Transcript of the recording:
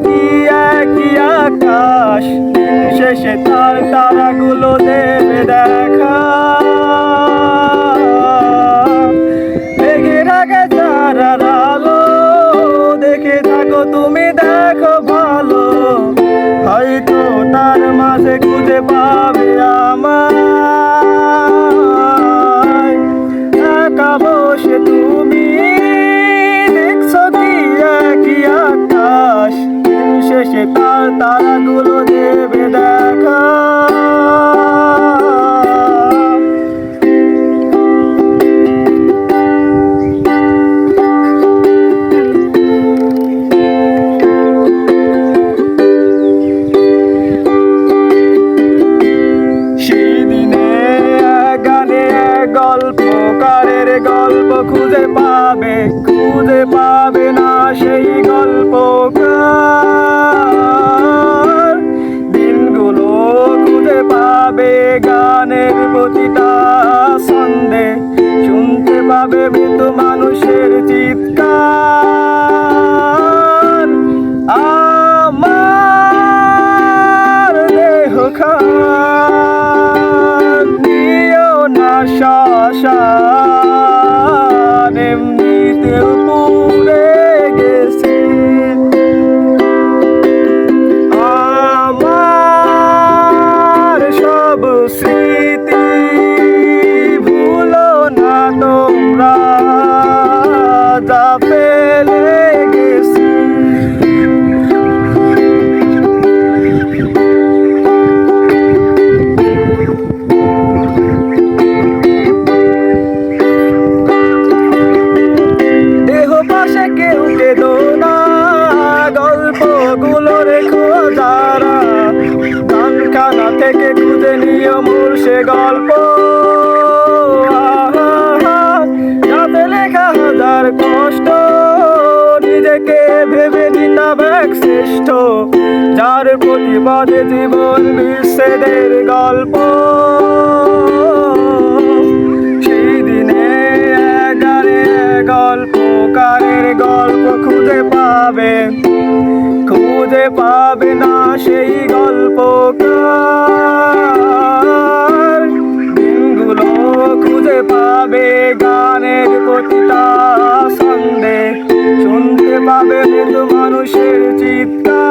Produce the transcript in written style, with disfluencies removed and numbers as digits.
কি একই আকাশ, দিন শেষে তার তারাগুলো দেবে দেখা। মেঘের আগে যারার আলো দেখে থাকো তুমি, দেখো ভালো, হয়তো তার মাঝে খুঁজে পাবে আমায়। একা বসে তুমি দেখছো কি একই আকাশ, দিন শেষে তার তারাগুলো দেবে দেখা। গল্পকারের গল্প খুঁজে পাবে না সেই গল্পকার। দিনগুলো খুঁজে পাবে গানের প্রতিটা ছন্দে, শুনতে পাবে মৃত্যু মানুষের চিৎকার। আমার দেহ শ্মশান এমনিতেও পুড়ে গেছে। আমার সব স্মৃতি ভুলো না তোমরা, যা ফেলে গেছি। কেউ কেঁদো না, গল্পগুলো রেখো যারা, গানখানা থেকে খুঁজে নিও মোর সে গল্প। যাতে লেখা হাজার কষ্ট, নিজেকে ভেবে নিতাম এক শ্রেষ্ঠ, যার প্রতিবাদে জীবন বিচ্ছেদের গল্প। সেই দিনে গল্পকারের গল্প খুঁজে পাবে না সেই গল্পকার। দিনগুলো খুঁজে পাবে গানের প্রতিটা ছন্দে, শুনতে পাবে মৃত্যু মানুষের চিৎকার।